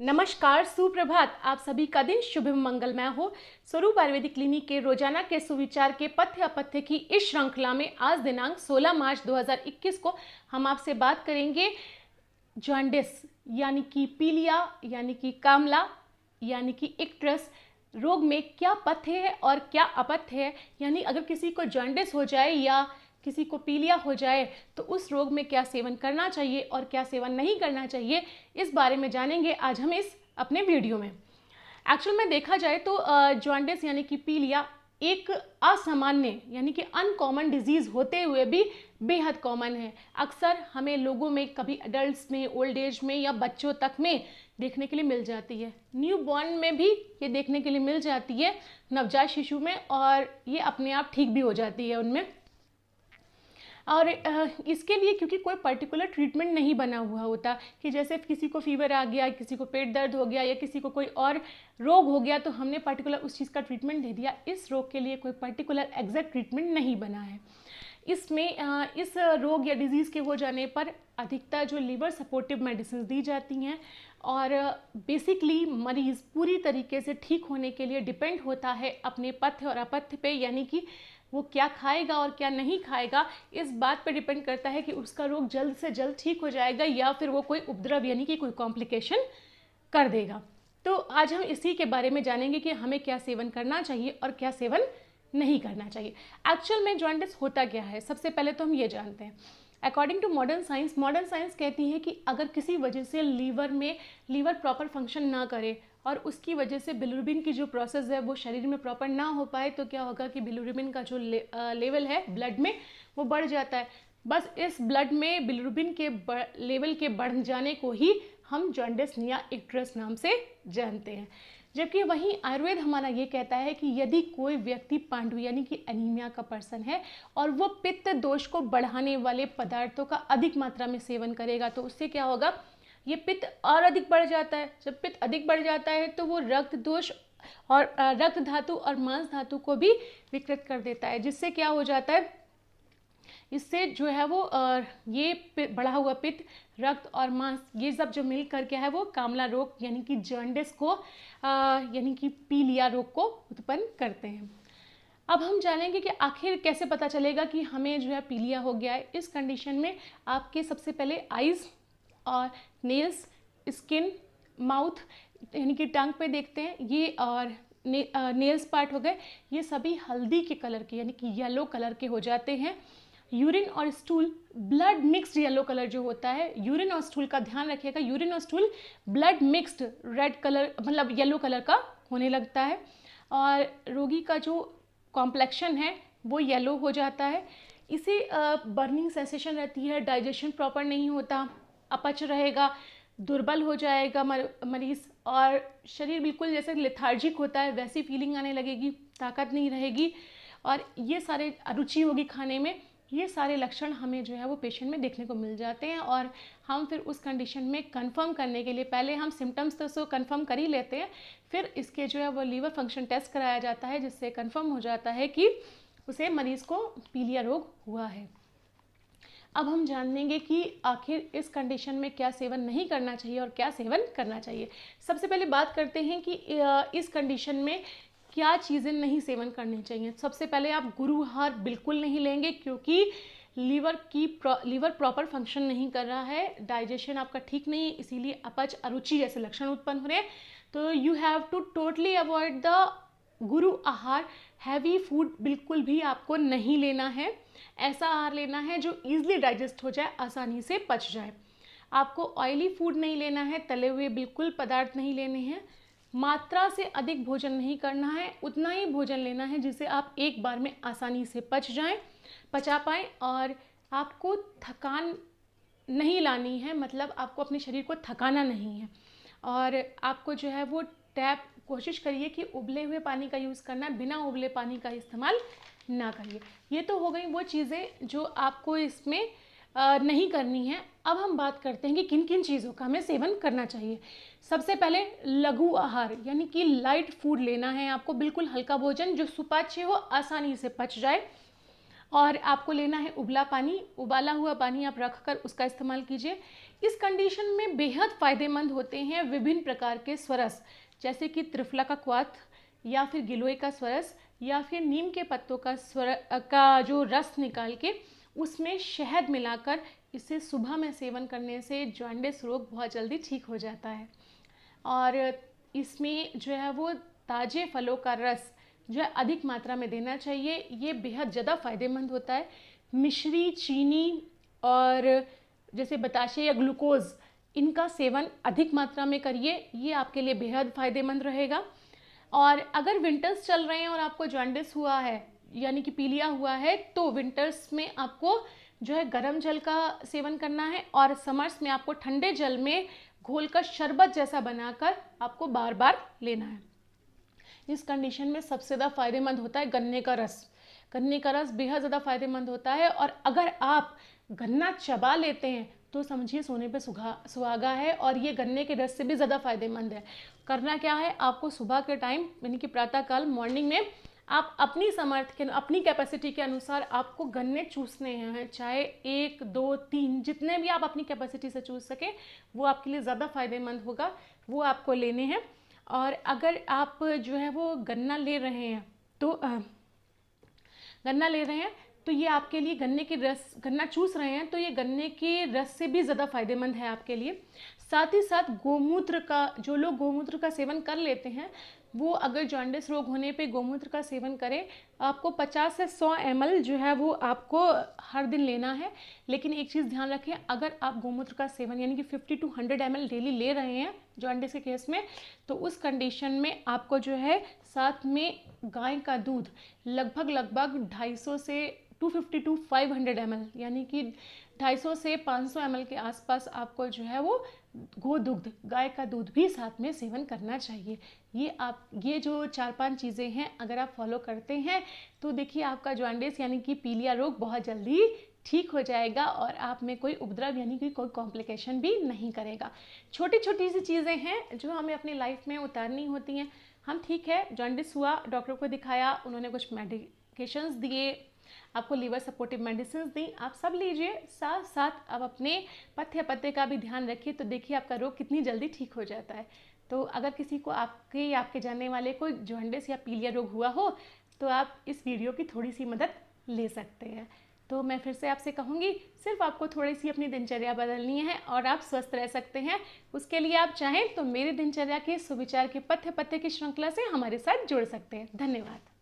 नमस्कार, सुप्रभात। आप सभी का दिन शुभ मंगलमय हो। स्वरूप आयुर्वेदिक क्लिनिक के रोजाना के सुविचार के पथ्य अपथ्य की इस श्रृंखला में आज दिनांक 16 मार्च 2021 को हम आपसे बात करेंगे जॉन्डिस यानी कि पीलिया यानी कि कामला यानी कि इक्ट्रस रोग में क्या पथ्य है और क्या अपथ्य है। यानी अगर किसी को जॉन्डिस हो जाए या किसी को पीलिया हो जाए तो उस रोग में क्या सेवन करना चाहिए और क्या सेवन नहीं करना चाहिए, इस बारे में जानेंगे आज हम इस अपने वीडियो में। एक्चुअल में देखा जाए तो जॉन्डिस यानी कि पीलिया एक असामान्य यानी कि अनकॉमन डिजीज़ होते हुए भी बेहद कॉमन है। अक्सर हमें लोगों में कभी अडल्ट्स में, ओल्ड एज में या बच्चों तक में देखने के लिए मिल जाती है। न्यू बॉर्न में भी ये देखने के लिए मिल जाती है, नवजात शिशु में, और ये अपने आप ठीक भी हो जाती है उनमें। और इसके लिए क्योंकि कोई पर्टिकुलर ट्रीटमेंट नहीं बना हुआ होता कि जैसे किसी को फीवर आ गया, किसी को पेट दर्द हो गया या किसी को कोई और रोग हो गया तो हमने पर्टिकुलर उस चीज़ का ट्रीटमेंट दे दिया। इस रोग के लिए कोई पर्टिकुलर एग्जैक्ट ट्रीटमेंट नहीं बना है। इसमें इस रोग या डिजीज़ के हो जाने पर अधिकतर जो लीवर सपोर्टिव मेडिसिन दी जाती हैं और बेसिकली मरीज़ पूरी तरीके से ठीक होने के लिए डिपेंड होता है अपने पथ्य और अपथ्य पे, यानी कि वो क्या खाएगा और क्या नहीं खाएगा। इस बात पर डिपेंड करता है कि उसका रोग जल्द से जल्द ठीक हो जाएगा या फिर वो कोई उपद्रव यानी कि कोई कॉम्प्लिकेशन कर देगा। तो आज हम इसी के बारे में जानेंगे कि हमें क्या सेवन करना चाहिए और क्या सेवन नहीं करना चाहिए। एक्चुअल में जॉन्डिस होता क्या है, सबसे पहले तो हम ये जानते हैं। अकॉर्डिंग टू मॉडर्न साइंस कहती है कि अगर किसी वजह से लीवर प्रॉपर फंक्शन ना करे और उसकी वजह से बिलिरुबिन की जो प्रोसेस है वो शरीर में प्रॉपर ना हो पाए तो क्या होगा कि बिलिरुबिन का जो लेवल है ब्लड में वो बढ़ जाता है। बस इस ब्लड में बिलिरुबिन के लेवल के बढ़ जाने को ही हम जॉन्डिस या इक्ट्रस नाम से जानते हैं। जबकि वहीं आयुर्वेद हमारा ये कहता है कि यदि कोई व्यक्ति पांडु यानी कि एनीमिया का पर्सन है और वो पित्त दोष को बढ़ाने वाले पदार्थों का अधिक मात्रा में सेवन करेगा तो उससे क्या होगा, ये पित्त और अधिक बढ़ जाता है। जब पित्त अधिक बढ़ जाता है तो वो रक्त दोष और रक्त धातु और मांस धातु को भी विकृत कर देता है, जिससे क्या हो जाता है, इससे जो है वो ये बढ़ा हुआ पित्त, रक्त और मांस ये सब जो मिल कर क्या है वो कामला रोग यानी कि जॉन्डिस को यानी कि पीलिया रोग को उत्पन्न करते हैं। अब हम जानेंगे कि आखिर कैसे पता चलेगा कि हमें जो है पीलिया हो गया है। इस कंडीशन में आपके सबसे पहले आइज़ और नेल्स, स्किन, माउथ यानी कि टंग पे देखते हैं ये, और नेल्स पार्ट हो गए, ये सभी हल्दी के कलर के यानी कि येलो कलर के हो जाते हैं। यूरिन और stool blood mixed yellow colour जो होता है, यूरिन और स्टूल का ध्यान रखिएगा, यूरिन और stool blood mixed red colour मतलब येलो कलर का होने लगता है और रोगी का जो कॉम्प्लेक्शन है वो येलो हो जाता है। इसे बर्निंग सेंसेशन रहती है, डाइजेशन प्रॉपर नहीं होता, अपच रहेगा, दुर्बल हो जाएगा मरीज़ और शरीर बिल्कुल जैसे लेथार्जिक होता है वैसी फीलिंग आने लगेगी, ताकत नहीं रहेगी और ये सारे अरुचि होगी खाने में। ये सारे लक्षण हमें जो है वो पेशेंट में देखने को मिल जाते हैं और हम फिर उस कंडीशन में कंफर्म करने के लिए पहले हम सिम्टम्स तो कंफर्म कर ही लेते हैं, फिर इसके जो है वो लीवर फंक्शन टेस्ट कराया जाता है जिससे कंफर्म हो जाता है कि उसे मरीज़ को पीलिया रोग हुआ है। अब हम जानेंगे कि आखिर इस कंडीशन में क्या सेवन नहीं करना चाहिए और क्या सेवन करना चाहिए। सबसे पहले बात करते हैं कि इस कंडीशन में क्या चीज़ें नहीं सेवन करनी चाहिए। सबसे पहले आप गुरुहार बिल्कुल नहीं लेंगे क्योंकि लीवर प्रॉपर फंक्शन नहीं कर रहा है, डाइजेशन आपका ठीक नहीं है, इसीलिए अपच, अरुचि जैसे लक्षण उत्पन्न हो रहे हैं। तो you have to totally avoid the गुरु आहार। हैवी फूड बिल्कुल भी आपको नहीं लेना है, ऐसा आहार लेना है जो ईजिली डाइजेस्ट हो जाए, आसानी से पच जाए। आपको ऑयली फूड नहीं लेना है, तले हुए बिल्कुल पदार्थ नहीं लेने हैं, मात्रा से अधिक भोजन नहीं करना है, उतना ही भोजन लेना है जिसे आप एक बार में आसानी से पचा पाएँ और आपको थकान नहीं लानी है, मतलब आपको अपने शरीर को थकाना नहीं है। और आपको जो है वो कोशिश करिए कि उबले हुए पानी का यूज़ करना है, बिना उबले पानी का इस्तेमाल ना करिए। ये तो हो गई वो चीज़ें जो आपको इसमें नहीं करनी है। अब हम बात करते हैं कि किन किन चीज़ों का हमें सेवन करना चाहिए। सबसे पहले लघु आहार यानी कि लाइट फूड लेना है आपको, बिल्कुल हल्का भोजन जो सुपाच्य हो, आसानी से पच जाए। और आपको लेना है उबला पानी, उबाला हुआ पानी आप रखकर उसका इस्तेमाल कीजिए। इस कंडीशन में बेहद फ़ायदेमंद होते हैं विभिन्न प्रकार के स्वरस, जैसे कि त्रिफला का क्वाथ या फिर गिलोय का स्वरस या फिर नीम के पत्तों का जो रस निकाल के उसमें शहद मिलाकर इसे सुबह में सेवन करने से जॉन्डिस रोग बहुत जल्दी ठीक हो जाता है। और इसमें जो है वो ताज़े फलों का रस जो है अधिक मात्रा में देना चाहिए, ये बेहद ज़्यादा फ़ायदेमंद होता है। मिश्री, चीनी और जैसे बताशे या ग्लूकोज़, इनका सेवन अधिक मात्रा में करिए, ये आपके लिए बेहद फ़ायदेमंद रहेगा। और अगर विंटर्स चल रहे हैं और आपको जॉन्डिस हुआ है यानी कि पीलिया हुआ है, तो विंटर्स में आपको जो है गर्म जल का सेवन करना है और समर्स में आपको ठंडे जल में घोलकर शरबत जैसा बनाकर आपको बार बार लेना है। इस कंडीशन में सबसे ज़्यादा फ़ायदेमंद होता है गन्ने का रस। गन्ने का रस बेहद ज़्यादा फ़ायदेमंद होता है और अगर आप गन्ना चबा लेते हैं तो समझिए सोने पे सुहागा है, और ये गन्ने के रस से भी ज़्यादा फ़ायदेमंद है। करना क्या है, आपको सुबह के टाइम यानी कि प्रातःकाल मॉर्निंग में आप अपनी समर्थ के अपनी कैपेसिटी के अनुसार आपको गन्ने चूसने हैं, चाहे 1, 2, 3 जितने भी आप अपनी कैपेसिटी से चूस सकें, वो आपके लिए ज़्यादा फ़ायदेमंद होगा, वो आपको लेने हैं। और अगर आप जो है वो गन्ना ले रहे हैं तो ये आपके लिए गन्ना चूस रहे हैं तो ये गन्ने के रस से भी ज़्यादा फ़ायदेमंद है आपके लिए। साथ ही साथ जो लोग गोमूत्र का सेवन कर लेते हैं, वो अगर जॉन्डिस रोग होने पे गोमूत्र का सेवन करें, आपको 50 से 100 ml जो है वो आपको हर दिन लेना है। लेकिन एक चीज़ ध्यान रखें, अगर आप गोमूत्र का सेवन यानी कि 50 to 100 ml डेली ले रहे हैं जॉन्डिस के केस में, तो उस कंडीशन में आपको जो है साथ में गाय का दूध लगभग 250 से 250 to 500 ml यानी कि 250 से 500 ml के आसपास आपको जो है वो गोदुग्ध गाय का दूध भी साथ में सेवन करना चाहिए। ये जो 4-5 चीज़ें हैं अगर आप फॉलो करते हैं तो देखिए आपका जॉन्डिस यानी कि पीलिया रोग बहुत जल्दी ठीक हो जाएगा और आप में कोई उपद्रव यानी कि कोई कॉम्प्लिकेशन भी नहीं करेगा। छोटी छोटी सी चीज़ें हैं जो हमें अपनी लाइफ में उतारनी होती हैं। हम ठीक है, जॉन्डिस हुआ, डॉक्टर को दिखाया, उन्होंने कुछ मेडिकेशंस दिए, आपको लीवर सपोर्टिव मेडिसिन दी, आप सब लीजिए, साथ साथ आप अपने पथ्य का भी ध्यान रखिए, तो देखिए आपका रोग कितनी जल्दी ठीक हो जाता है। तो अगर किसी को आपके जानने वाले को जॉन्डिस या पीलिया रोग हुआ हो तो आप इस वीडियो की थोड़ी सी मदद ले सकते हैं। तो मैं फिर से आपसे कहूँगी, सिर्फ आपको थोड़ी सी अपनी दिनचर्या बदलनी है और आप स्वस्थ रह सकते हैं। उसके लिए आप चाहें तो मेरी दिनचर्या के सुविचार के पथ्य की श्रृंखला से हमारे साथ जुड़ सकते हैं। धन्यवाद।